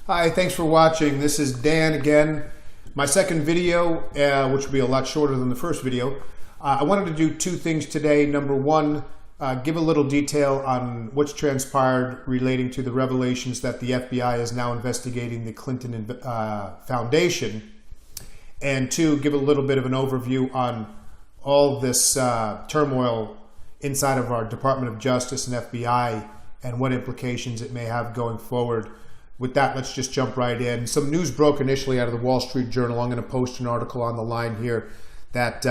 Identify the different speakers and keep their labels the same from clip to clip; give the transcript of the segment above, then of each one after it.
Speaker 1: Hi, thanks for watching. This is Dan again. My second video, which will be a lot shorter than the first video. I wanted to do two things today. Number one, give a little detail on what's transpired relating to the revelations that the FBI is now investigating the Clinton Foundation. And two, give a little bit of an overview on all this turmoil inside of our Department of Justice and FBI and what implications it may have going forward. With that, let's just jump right in. Some news broke initially out of the Wall Street Journal. I'm going to post an article on the line here that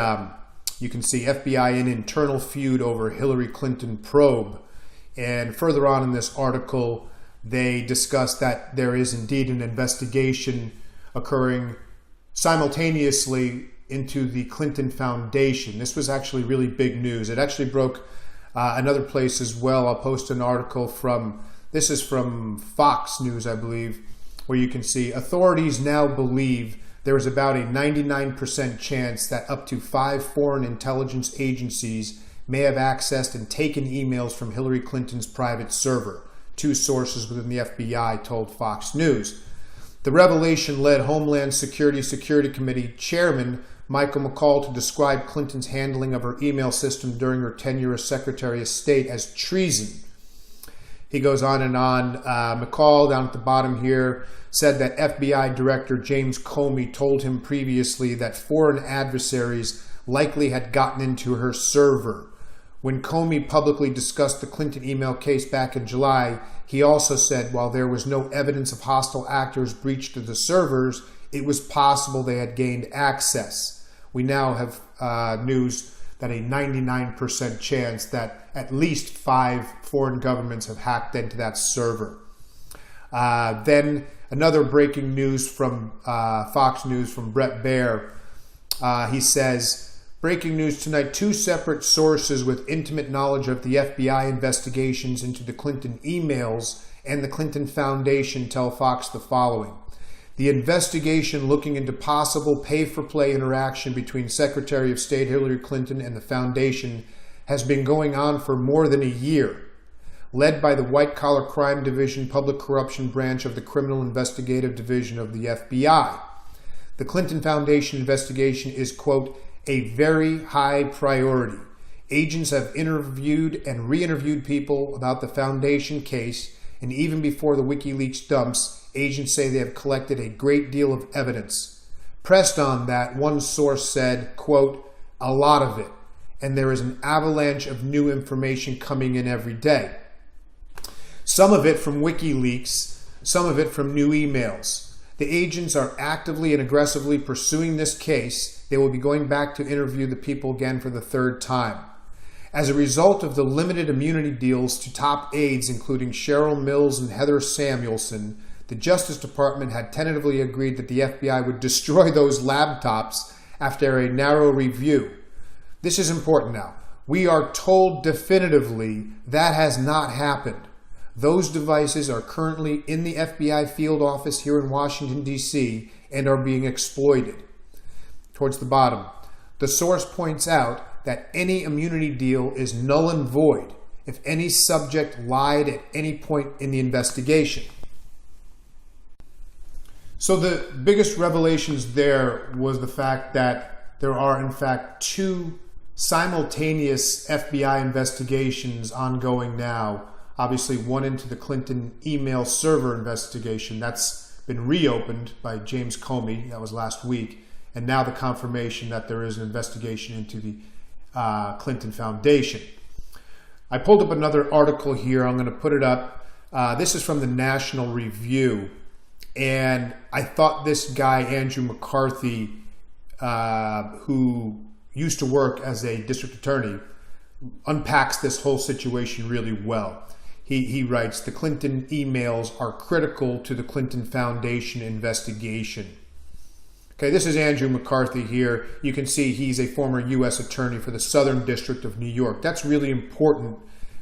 Speaker 1: you can see FBI in internal feud over Hillary Clinton probe. And further on in this article, they discuss that there is indeed an investigation occurring simultaneously into the Clinton Foundation. This was actually really big news. It actually broke another place as well. I'll post an article from, this is from Fox News, I believe, where you can see authorities now believe there is about a 99% chance that up to 5 foreign intelligence agencies may have accessed and taken emails from Hillary Clinton's private server. 2 sources within the FBI told Fox News. The revelation led Homeland Security Committee Chairman Michael McCaul to describe Clinton's handling of her email system during her tenure as Secretary of State as treason. He goes on and on. McCaul, down at the bottom here, said that FBI Director James Comey told him previously that foreign adversaries likely had gotten into her server. When Comey publicly discussed the Clinton email case back in July, he also said while there was no evidence of hostile actors breached the servers, it was possible they had gained access. We now have news that a 99% chance that at least 5 foreign governments have hacked into that server. Then another breaking news from Fox News from Bret Baier. He says, breaking news tonight, 2 separate sources with intimate knowledge of the FBI investigations into the Clinton emails and the Clinton Foundation tell Fox the following. The investigation looking into possible pay-for-play interaction between Secretary of State Hillary Clinton and the Foundation has been going on for more than a year. Led by the White Collar Crime Division Public Corruption Branch of the Criminal Investigative Division of the FBI. The Clinton Foundation investigation is, quote, a very high priority. Agents have interviewed and re-interviewed people about the Foundation case, and even before the WikiLeaks dumps, agents say they have collected a great deal of evidence. Pressed on that, one source said, quote, a lot of it, and there is an avalanche of new information coming in every day. Some of it from WikiLeaks, some of it from new emails. The agents are actively and aggressively pursuing this case. They will be going back to interview the people again for the 3rd time. As a result of the limited immunity deals to top aides, including Cheryl Mills and Heather Samuelson, the Justice Department had tentatively agreed that the FBI would destroy those laptops after a narrow review. This is important now. We are told definitively that has not happened. Those devices are currently in the FBI field office here in Washington, D.C. and are being exploited. Towards the bottom, the source points out that any immunity deal is null and void if any subject lied at any point in the investigation. So the biggest revelations there was the fact that there are in fact 2 simultaneous FBI investigations ongoing now. Obviously one into the Clinton email server investigation. That's been reopened by James Comey. That was last week. And now the confirmation that there is an investigation into the Clinton Foundation. I pulled up another article here. I'm going to put it up. This is from the National Review. And I thought this guy, Andrew McCarthy, who used to work as a district attorney, unpacks this whole situation really well. He writes, the Clinton emails are critical to the Clinton Foundation investigation. Okay, this is Andrew McCarthy here. You can see he's a former U.S. attorney for the Southern District of New York. That's really important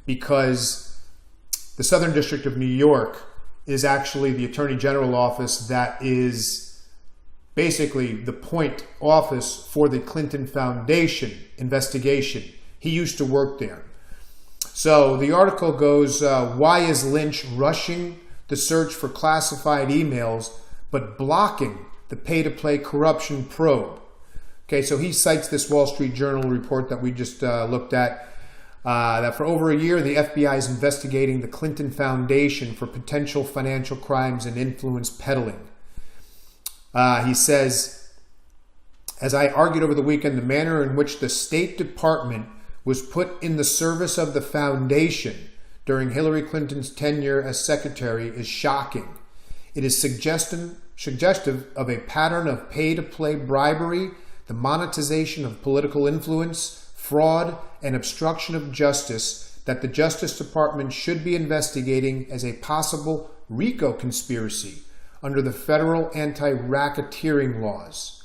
Speaker 1: because the Southern District of New York is actually the Attorney General office that is basically the point office for the Clinton Foundation investigation. He used to work there. So the article goes, why is Lynch rushing the search for classified emails, but blocking the pay-to-play corruption probe. Okay, so he cites this Wall Street Journal report that we just looked at, that for over a year, the FBI is investigating the Clinton Foundation for potential financial crimes and influence peddling. He says, as I argued over the weekend, the manner in which the State Department was put in the service of the foundation during Hillary Clinton's tenure as secretary is shocking. It is suggestive of a pattern of pay-to-play bribery, the monetization of political influence, fraud, and obstruction of justice that the Justice Department should be investigating as a possible RICO conspiracy under the federal anti-racketeering laws.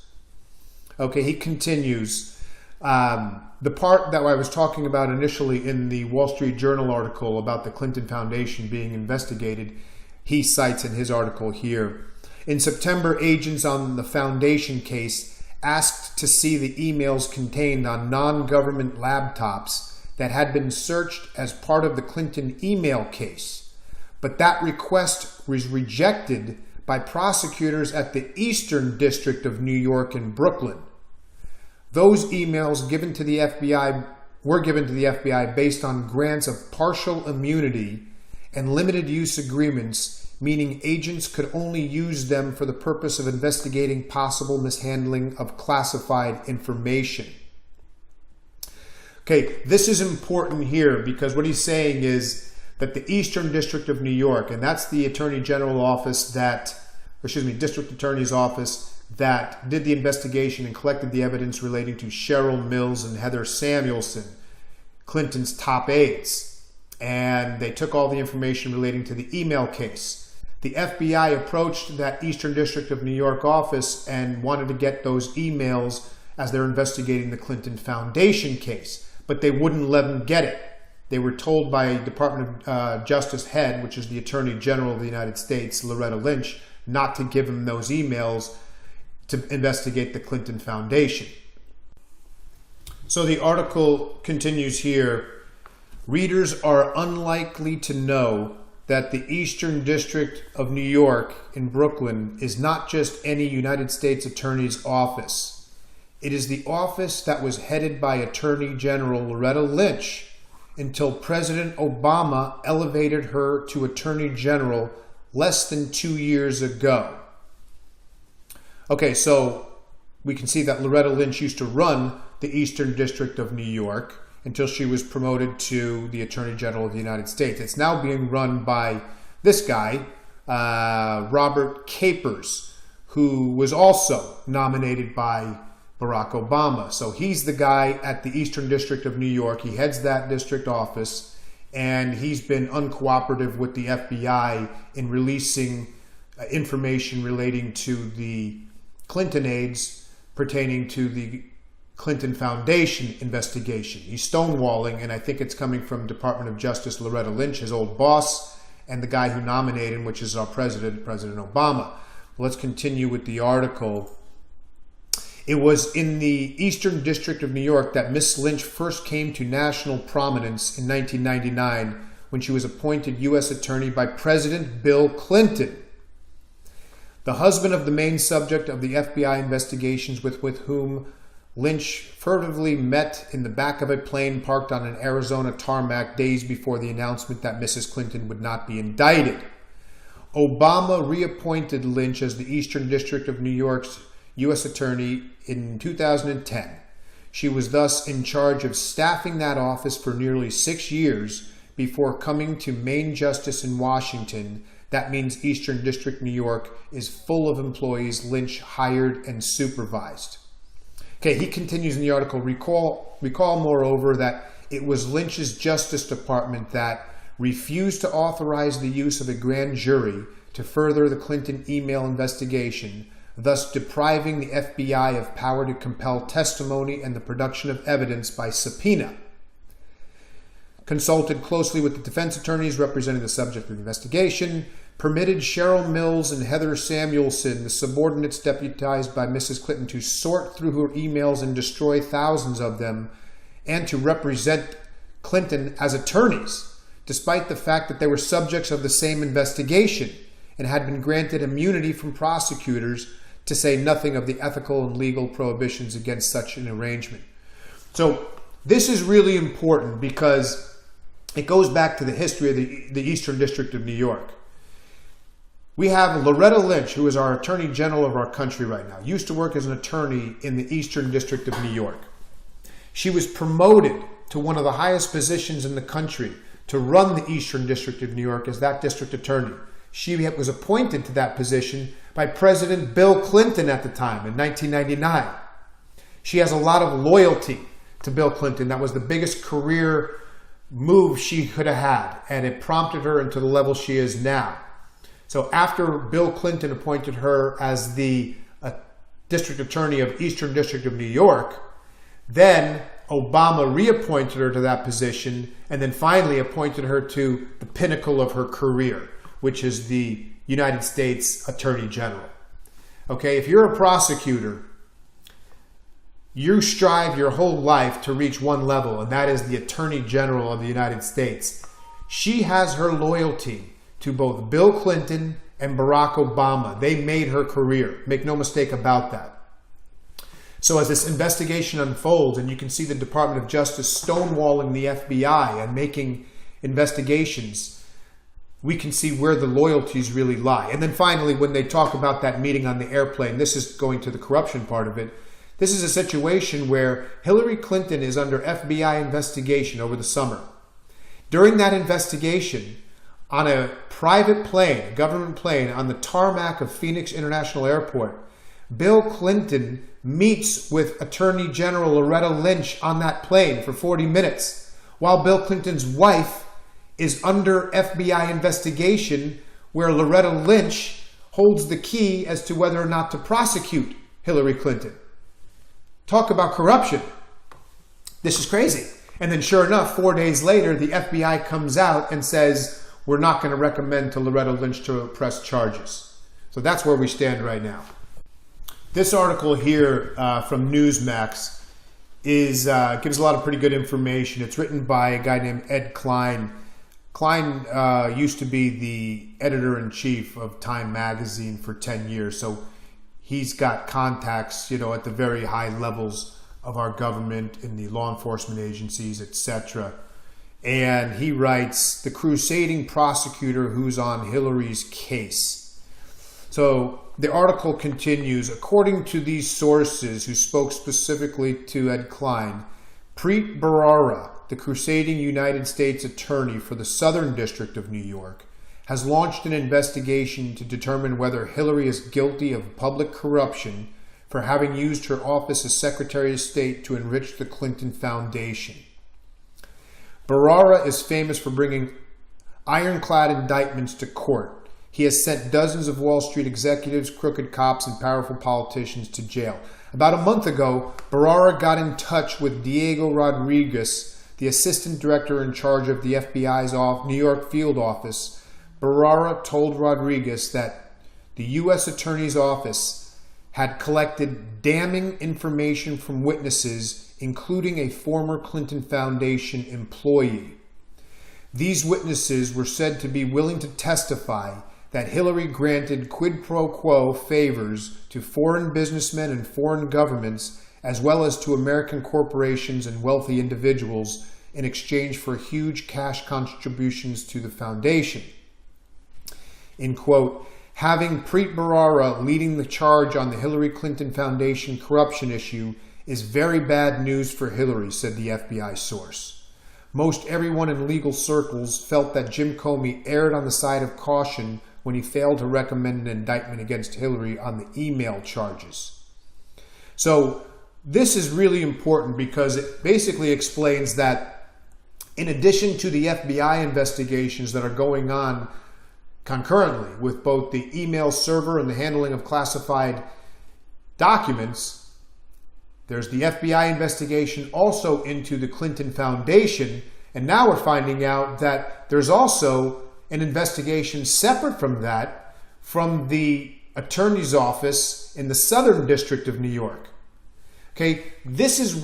Speaker 1: Okay, he continues. The part that I was talking about initially in the Wall Street Journal article about the Clinton Foundation being investigated, he cites in his article here. In September, agents on the Foundation case asked to see the emails contained on non-government laptops that had been searched as part of the Clinton email case. But that request was rejected by prosecutors at the Eastern District of New York in Brooklyn. Those emails were given to the FBI based on grants of partial immunity and limited use agreements, meaning agents could only use them for the purpose of investigating possible mishandling of classified information. Okay, this is important here because what he's saying is that the Eastern District of New York, and that's the Attorney General office District Attorney's office that did the investigation and collected the evidence relating to Cheryl Mills and Heather Samuelson, Clinton's top aides. And they took all the information relating to the email case. The FBI approached that Eastern District of New York office and wanted to get those emails as they're investigating the Clinton Foundation case, but they wouldn't let them get it. They were told by Department of Justice head, which is the Attorney General of the United States, Loretta Lynch, not to give them those emails to investigate the Clinton Foundation. So the article continues here. Readers are unlikely to know that the Eastern District of New York in Brooklyn is not just any United States Attorney's office. It is the office that was headed by Attorney General Loretta Lynch until President Obama elevated her to Attorney General less than 2 years ago. Okay, so we can see that Loretta Lynch used to run the Eastern District of New York until she was promoted to the Attorney General of the United States. It's now being run by this guy, Robert Capers, who was also nominated by Barack Obama. So he's the guy at the Eastern District of New York. He heads that district office, and he's been uncooperative with the FBI in releasing information relating to the Clinton aides pertaining to the Clinton Foundation investigation. He's stonewalling, and I think it's coming from Department of Justice Loretta Lynch, his old boss, and the guy who nominated him, which is our president, President Obama. Let's continue with the article. It was in the Eastern District of New York that Miss Lynch first came to national prominence in 1999 when she was appointed U.S. Attorney by President Bill Clinton, the husband of the main subject of the FBI investigations with whom Lynch furtively met in the back of a plane parked on an Arizona tarmac days before the announcement that Mrs. Clinton would not be indicted. Obama reappointed Lynch as the Eastern District of New York's U.S. Attorney in 2010. She was thus in charge of staffing that office for nearly 6 years before coming to main justice in Washington. That means Eastern District New York is full of employees Lynch hired and supervised. Okay, he continues in the article, recall moreover that it was Lynch's Justice Department that refused to authorize the use of a grand jury to further the Clinton email investigation, thus depriving the FBI of power to compel testimony and the production of evidence by subpoena. Consulted closely with the defense attorneys representing the subject of the investigation, permitted Cheryl Mills and Heather Samuelson, the subordinates deputized by Mrs. Clinton, to sort through her emails and destroy thousands of them, and to represent Clinton as attorneys despite the fact that they were subjects of the same investigation and had been granted immunity from prosecutors, to say nothing of the ethical and legal prohibitions against such an arrangement. So this is really important because it goes back to the history of the Eastern District of New York. We have Loretta Lynch, who is our Attorney General of our country right now, used to work as an attorney in the Eastern District of New York. She was promoted to one of the highest positions in the country to run the Eastern District of New York as that district attorney. She was appointed to that position by President Bill Clinton at the time in 1999. She has a lot of loyalty to Bill Clinton. That was the biggest career move she could have had, and it prompted her into the level she is now. So after Bill Clinton appointed her as the district attorney of Eastern District of New York, then Obama reappointed her to that position and then finally appointed her to the pinnacle of her career, which is the United States Attorney General. Okay, if you're a prosecutor, you strive your whole life to reach one level, and that is the Attorney General of the United States. She has her loyalty to both Bill Clinton and Barack Obama. They made her career. Make no mistake about that. So as this investigation unfolds, and you can see the Department of Justice stonewalling the FBI and making investigations, we can see where the loyalties really lie. And then finally, when they talk about that meeting on the airplane, this is going to the corruption part of it. This is a situation where Hillary Clinton is under FBI investigation over the summer. During that investigation, on a private plane, a government plane, on the tarmac of Phoenix International Airport, Bill Clinton meets with Attorney General Loretta Lynch on that plane for 40 minutes, while Bill Clinton's wife is under FBI investigation, where Loretta Lynch holds the key as to whether or not to prosecute Hillary Clinton. Talk about corruption. This is crazy. And then sure enough, 4 days later, the FBI comes out and says, we're not going to recommend to Loretta Lynch to press charges. So that's where we stand right now. This article here from Newsmax gives a lot of pretty good information. It's written by a guy named Ed Klein. Klein used to be the editor-in-chief of Time magazine for 10 years. So he's got contacts, at the very high levels of our government, in the law enforcement agencies, etc. And he writes, the crusading prosecutor who's on Hillary's case. So the article continues, according to these sources who spoke specifically to Ed Klein, Preet Bharara, the crusading United States attorney for the Southern District of New York, has launched an investigation to determine whether Hillary is guilty of public corruption for having used her office as Secretary of State to enrich the Clinton Foundation. Bharara is famous for bringing ironclad indictments to court. He has sent dozens of Wall Street executives, crooked cops, and powerful politicians to jail. About a month ago, Bharara got in touch with Diego Rodriguez, the assistant director in charge of the FBI's New York field office. Bharara told Rodriguez that the U.S. Attorney's Office had collected damning information from witnesses, including a former Clinton Foundation employee. These witnesses were said to be willing to testify that Hillary granted quid pro quo favors to foreign businessmen and foreign governments, as well as to American corporations and wealthy individuals, in exchange for huge cash contributions to the foundation. In quote, having Preet Bharara leading the charge on the Hillary Clinton Foundation corruption issue is very bad news for Hillary, said the FBI source. Most everyone in legal circles felt that Jim Comey erred on the side of caution when he failed to recommend an indictment against Hillary on the email charges. So this is really important because it basically explains that in addition to the FBI investigations that are going on concurrently with both the email server and the handling of classified documents, there's the FBI investigation also into the Clinton Foundation, and now we're finding out that there's also an investigation separate from that from the attorney's office in the Southern District of New York. Okay, this is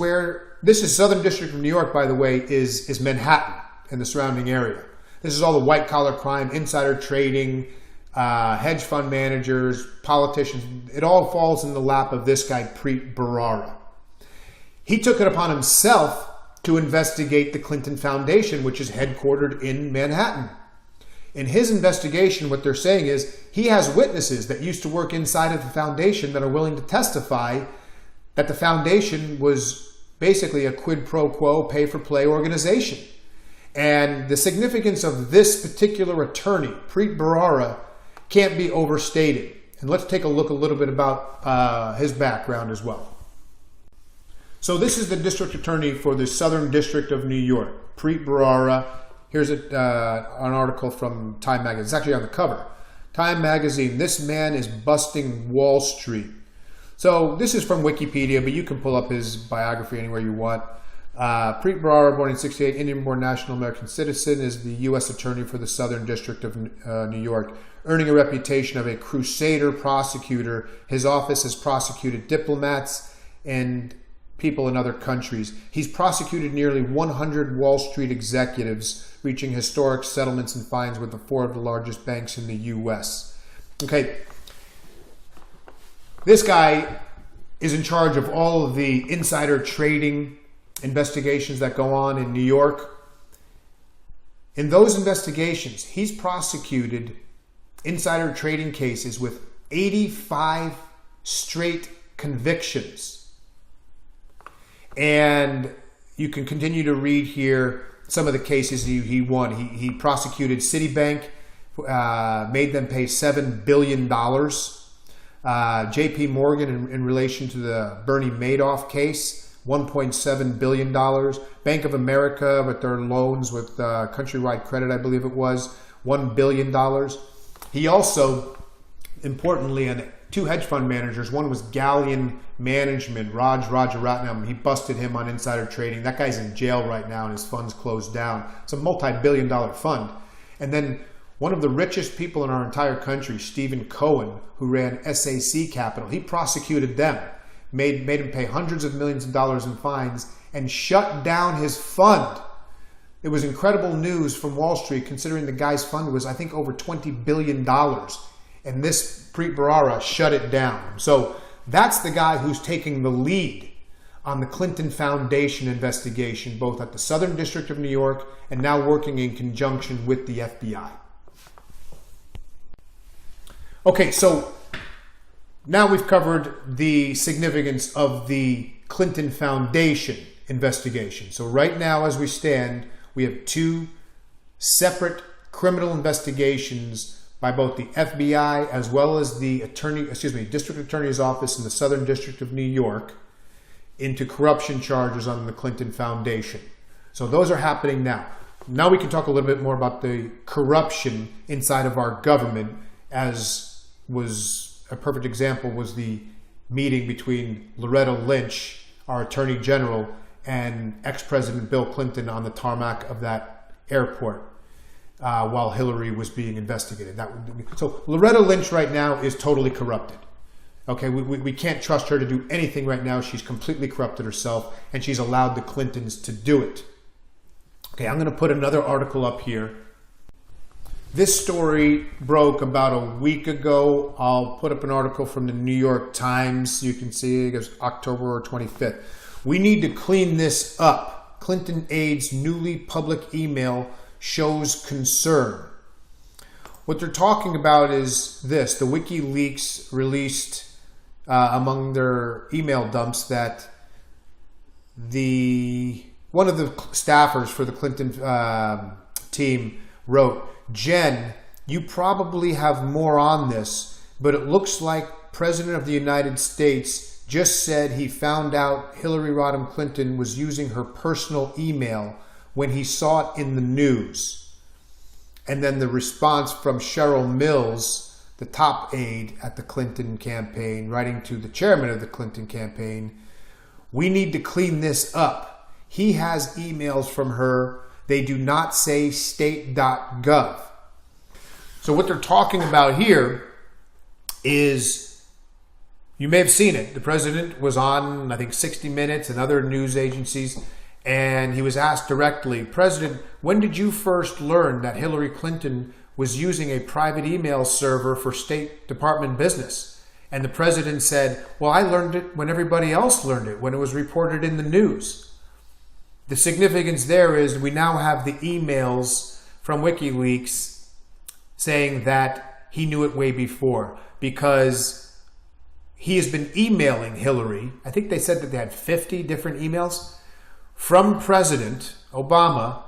Speaker 1: Southern District of New York, by the way, is Manhattan and the surrounding area. This is all the white-collar crime, insider trading, hedge fund managers, politicians. It all falls in the lap of this guy, Preet Bharara. He took it upon himself to investigate the Clinton Foundation, which is headquartered in Manhattan. In his investigation, what they're saying is he has witnesses that used to work inside of the foundation that are willing to testify that the foundation was basically a quid pro quo, pay-for-play organization. And the significance of this particular attorney, Preet Bharara, can't be overstated. And let's take a look a little bit about his background as well. So this is the district attorney for the Southern District of New York, Preet Bharara. Here's an article from Time Magazine. It's actually on the cover. Time Magazine, this man is busting Wall Street. So this is from Wikipedia, but you can pull up his biography anywhere you want. Preet Bharara, born in '68, Indian-born national American citizen, is the U.S. attorney for the Southern District of New York, earning a reputation of a crusader prosecutor. His office has prosecuted diplomats and people in other countries. He's prosecuted nearly 100 Wall Street executives, reaching historic settlements and fines with the 4 of the largest banks in the U.S. Okay, this guy is in charge of all of the insider trading investigations that go on in New York. In those investigations, he's prosecuted insider trading cases with 85 straight convictions. And you can continue to read here some of the cases he won. He prosecuted Citibank, made them pay $7 billion. JP Morgan in relation to the Bernie Madoff case, $1.7 billion. Bank of America with their loans with Countrywide Credit, I believe it was, $1 billion. He also, importantly, and 2 hedge fund managers. One was Galleon Management, Raj Rajaratnam. He busted him on insider trading. That guy's in jail right now and his fund's closed down. It's a multi-billion-dollar fund. And then one of the richest people in our entire country, Stephen Cohen, who ran SAC Capital, he prosecuted them, made him pay hundreds of millions of dollars in fines, and shut down his fund. It was incredible news from Wall Street, considering the guy's fund was, I think, over $20 billion. And this Preet Bharara shut it down. So that's the guy who's taking the lead on the Clinton Foundation investigation, both at the Southern District of New York and now working in conjunction with the FBI. Okay, so now we've covered the significance of the Clinton Foundation investigation. So right now, as we stand, we have 2 separate criminal investigations by both the FBI as well as the District Attorney's Office in the Southern District of New York into corruption charges on the Clinton Foundation. So those are happening now. Now we can talk a little bit more about the corruption inside of our government, as was a perfect example was the meeting between Loretta Lynch, our Attorney General, and ex-President Bill Clinton on the tarmac of that airport. While Hillary was being investigated. So Loretta Lynch right now is totally corrupted. Okay, we can't trust her to do anything right now. She's completely corrupted herself, and she's allowed the Clintons to do it. Okay, I'm going to put another article up here. This story broke about a week ago. I'll put up an article from the New York Times. You can see it goes October 25th. We need to clean this up. Clinton aides' newly public email shows concern. What they're talking about is this. The WikiLeaks released among their email dumps that one of the staffers for the Clinton team wrote, "Jen, you probably have more on this, but it looks like President of the United States just said he found out Hillary Rodham Clinton was using her personal email when he saw it in the news." And then the response from Cheryl Mills, the top aide at the Clinton campaign, writing to the chairman of the Clinton campaign, "We need to clean this up. He has emails from her. They do not say state.gov." So what they're talking about here is, you may have seen it. The president was on, I think, 60 Minutes and other news agencies, And he was asked directly, President, when did you first learn that Hillary Clinton was using a private email server for State Department business? And the president said, well, I learned it when everybody else learned it, when it was reported in the news. The significance there is we now have the emails from WikiLeaks saying that he knew it way before, because he has been emailing Hillary. I think they said that they had 50 different emails from President Obama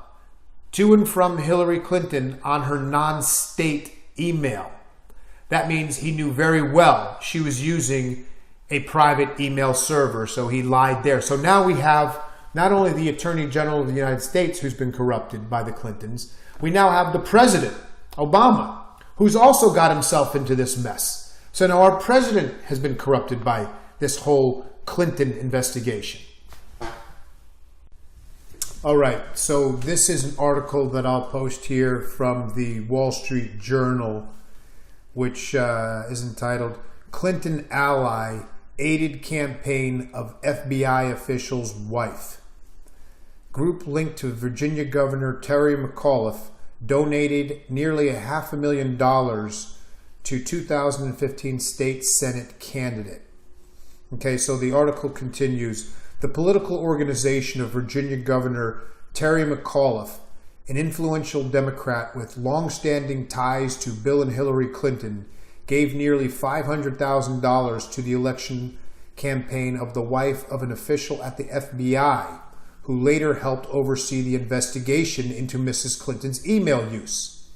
Speaker 1: to and from Hillary Clinton on her non-state email. That means he knew very well she was using a private email server, so he lied there. So now we have not only the Attorney General of the United States who's been corrupted by the Clintons, we now have the President, Obama, who's also got himself into this mess. So now our president has been corrupted by this whole Clinton investigation. All right, so this is an article that I'll post here from the Wall Street Journal, which is entitled, Clinton Ally Aided Campaign of FBI Official's Wife. Group linked to Virginia Governor Terry McAuliffe donated nearly $500,000 to 2015 state Senate candidate. Okay, so the article continues. The political organization of Virginia Governor Terry McAuliffe, an influential Democrat with long-standing ties to Bill and Hillary Clinton, gave nearly $500,000 to the election campaign of the wife of an official at the FBI, who later helped oversee the investigation into Mrs. Clinton's email use.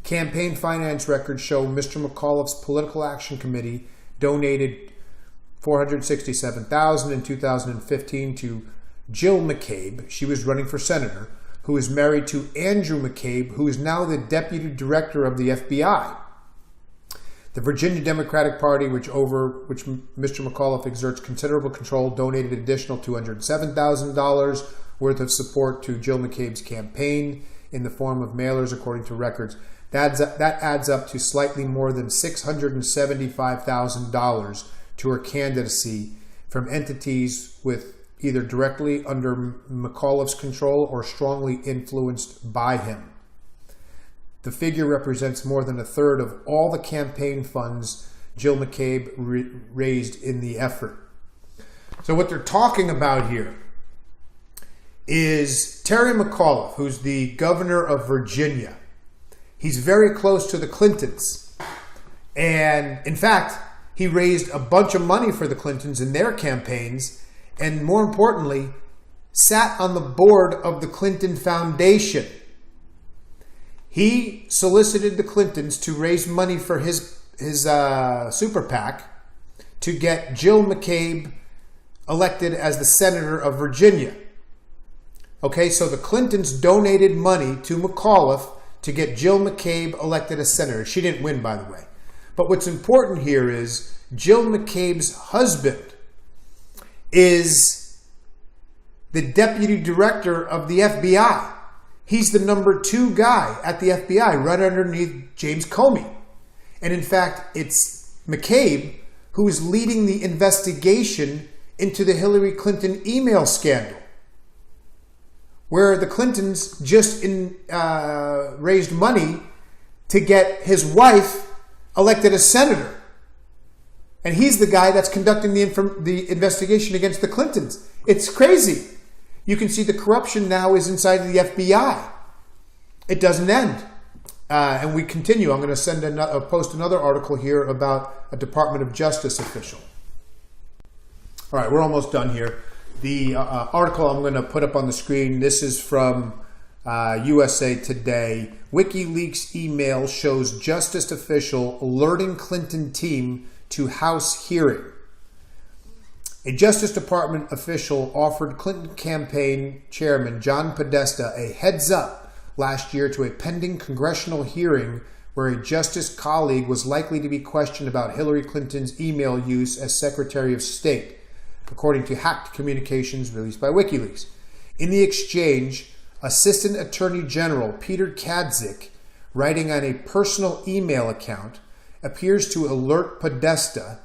Speaker 1: Campaign finance records show Mr. McAuliffe's Political Action Committee donated $467,000 in 2015 to Jill McCabe. She was running for senator, who is married to Andrew McCabe, who is now the deputy director of the FBI. The Virginia Democratic Party, which Mr. McAuliffe exerts considerable control, donated an additional $207,000 worth of support to Jill McCabe's campaign in the form of mailers, according to records. That adds up to slightly more than $675,000 to her candidacy from entities with either directly under McAuliffe's control or strongly influenced by him. The figure represents more than a third of all the campaign funds Jill McCabe raised in the effort. So what they're talking about here is Terry McAuliffe, who's the governor of Virginia. He's very close to the Clintons. And in fact, he raised a bunch of money for the Clintons in their campaigns, and more importantly, sat on the board of the Clinton Foundation. He solicited the Clintons to raise money for his super PAC to get Jill McCabe elected as the senator of Virginia. Okay, so the Clintons donated money to McAuliffe to get Jill McCabe elected as senator. She didn't win, by the way. But what's important here is Jill McCabe's husband is the deputy director of the FBI. He's the number 2 guy at the FBI, right underneath James Comey. And in fact, it's McCabe who is leading the investigation into the Hillary Clinton email scandal, where the Clintons just raised money to get his wife elected as senator. And he's the guy that's conducting the investigation against the Clintons. It's crazy. You can see the corruption now is inside of the FBI. It doesn't end. And we continue. I'm going to post another article here about a Department of Justice official. All right, we're almost done here. The article I'm going to put up on the screen, this is from USA Today. WikiLeaks email shows justice official alerting Clinton team to House hearing. A Justice Department official offered Clinton campaign chairman John Podesta a heads up last year to a pending congressional hearing where a justice colleague was likely to be questioned about Hillary Clinton's email use as Secretary of State, according to hacked communications released by WikiLeaks. In the exchange, Assistant Attorney General Peter Kadzik, writing on a personal email account, appears to alert Podesta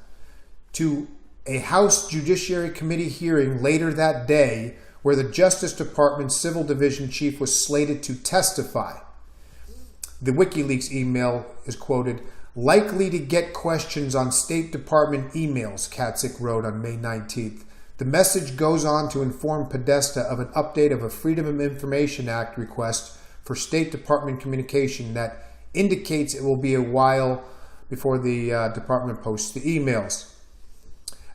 Speaker 1: to a House Judiciary Committee hearing later that day where the Justice Department Civil Division Chief was slated to testify. The WikiLeaks email is quoted, "Likely to get questions on State Department emails," Katzik wrote on May 19th. The message goes on to inform Podesta of an update of a Freedom of Information Act request for State Department communication that indicates it will be a while before the department posts the emails.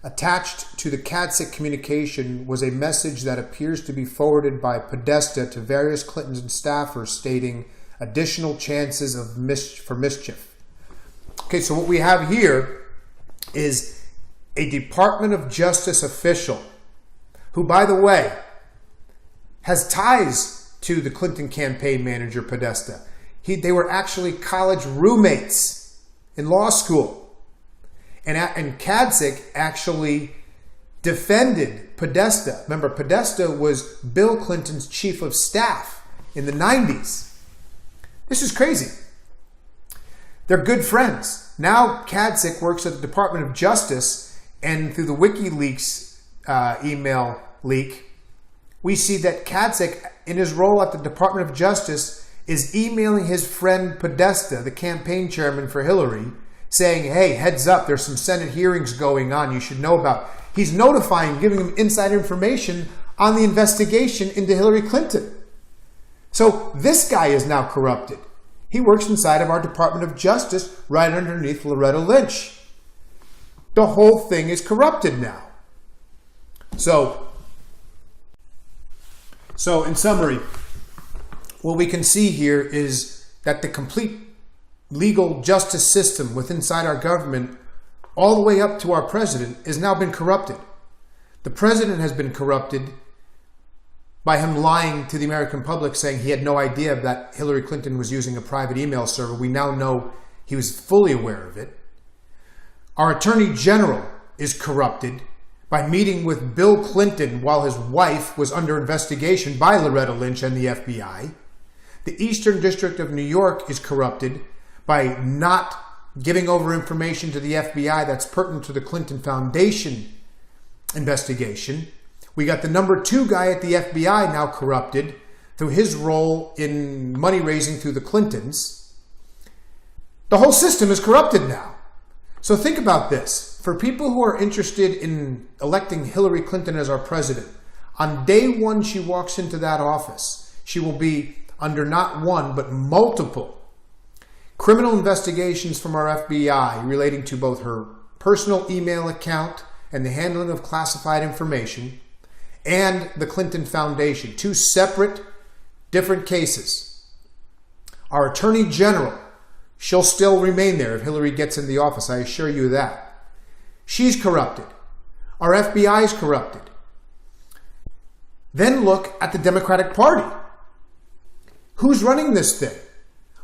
Speaker 1: Attached to the Katzik communication was a message that appears to be forwarded by Podesta to various Clintons and staffers stating additional chances of for mischief. Okay, so what we have here is a Department of Justice official who, by the way, has ties to the Clinton campaign manager, Podesta. They were actually college roommates in law school. And Katzik actually defended Podesta. Remember, Podesta was Bill Clinton's chief of staff in the 90s. This is crazy. They're good friends. Now Katzik works at the Department of Justice, and through the WikiLeaks email leak, we see that Katzik, in his role at the Department of Justice, is emailing his friend Podesta, the campaign chairman for Hillary, saying, hey, heads up, there's some Senate hearings going on you should know about. He's notifying, giving him insider information on the investigation into Hillary Clinton. So this guy is now corrupted. He works inside of our Department of Justice right underneath Loretta Lynch. The whole thing is corrupted now. So in summary, what we can see here is that the complete legal justice system within inside our government, all the way up to our president, has now been corrupted. The president has been corrupted by him lying to the American public, saying he had no idea that Hillary Clinton was using a private email server. We now know he was fully aware of it. Our Attorney General is corrupted by meeting with Bill Clinton while his wife was under investigation by Loretta Lynch and the FBI. The Eastern District of New York is corrupted by not giving over information to the FBI that's pertinent to the Clinton Foundation investigation. We got the number 2 guy at the FBI now corrupted through his role in money raising through the Clintons. The whole system is corrupted now. So think about this. For people who are interested in electing Hillary Clinton as our president, on day 1 she walks into that office, she will be under not one, but multiple criminal investigations from our FBI relating to both her personal email account and the handling of classified information, and the Clinton Foundation. 2 separate, different cases. Our Attorney General, she'll still remain there if Hillary gets in the office, I assure you that. She's corrupted. Our FBI is corrupted. Then look at the Democratic Party. Who's running this thing?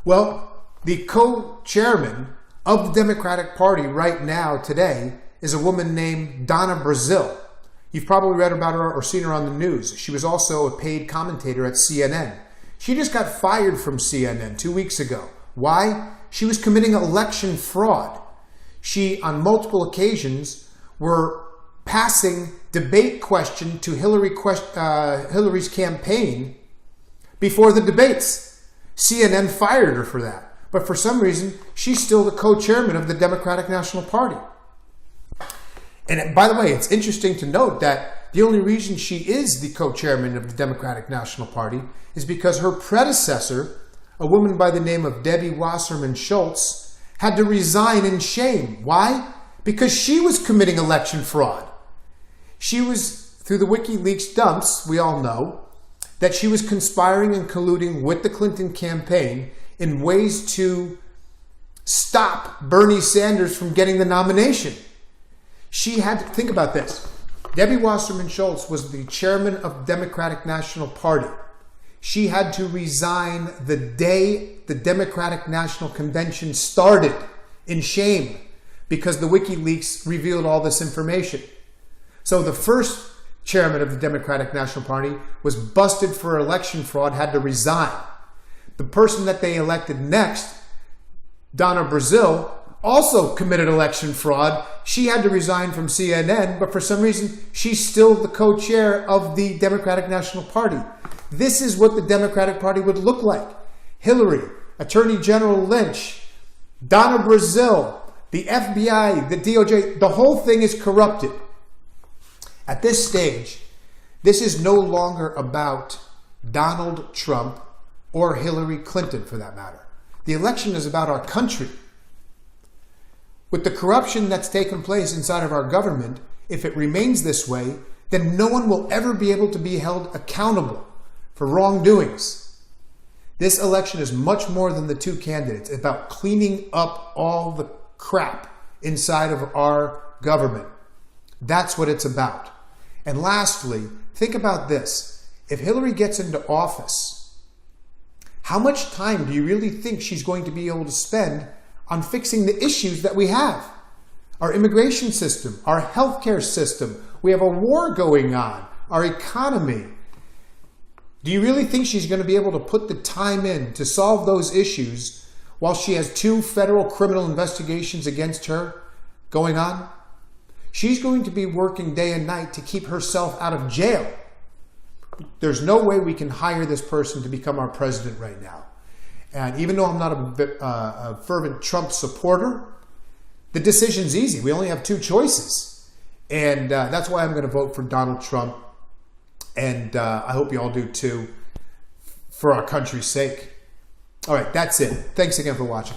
Speaker 1: Well, the co-chairman of the Democratic Party right now, today, is a woman named Donna Brazile. You've probably read about her or seen her on the news. She was also a paid commentator at CNN. She just got fired from CNN 2 weeks ago. Why? She was committing election fraud. She, on multiple occasions, were passing debate question to Hillary's campaign before the debates. CNN fired her for that. But for some reason, she's still the co-chairman of the Democratic National Party. And by the way, it's interesting to note that the only reason she is the co-chairman of the Democratic National Party is because her predecessor, a woman by the name of Debbie Wasserman Schultz, had to resign in shame. Why? Because she was committing election fraud. She was, through the WikiLeaks dumps, we all know, that she was conspiring and colluding with the Clinton campaign in ways to stop Bernie Sanders from getting the nomination. She had to think about this. Debbie Wasserman Schultz was the chairman of the Democratic National Party. She had to resign the day the Democratic National Convention started in shame because the WikiLeaks revealed all this information. So the first chairman of the Democratic National Party was busted for election fraud, had to resign. The person that they elected next, Donna Brazile, also committed election fraud. She had to resign from CNN, but for some reason, she's still the co-chair of the Democratic National Party. This is what the Democratic Party would look like. Hillary, Attorney General Lynch, Donna Brazile, the FBI, the DOJ, the whole thing is corrupted. At this stage, this is no longer about Donald Trump or Hillary Clinton, for that matter. The election is about our country. With the corruption that's taken place inside of our government, if it remains this way, then no one will ever be able to be held accountable for wrongdoings. This election is much more than the two candidates. It's about cleaning up all the crap inside of our government. That's what it's about. And lastly, think about this. If Hillary gets into office, how much time do you really think she's going to be able to spend on fixing the issues that we have? Our immigration system, our healthcare system, we have a war going on, our economy. Do you really think she's going to be able to put the time in to solve those issues while she has 2 federal criminal investigations against her going on? She's going to be working day and night to keep herself out of jail. There's no way we can hire this person to become our president right now. And even though I'm not a fervent Trump supporter, the decision's easy. We only have 2 choices. And that's why I'm going to vote for Donald Trump. And I hope you all do too, for our country's sake. All right, that's it. Thanks again for watching.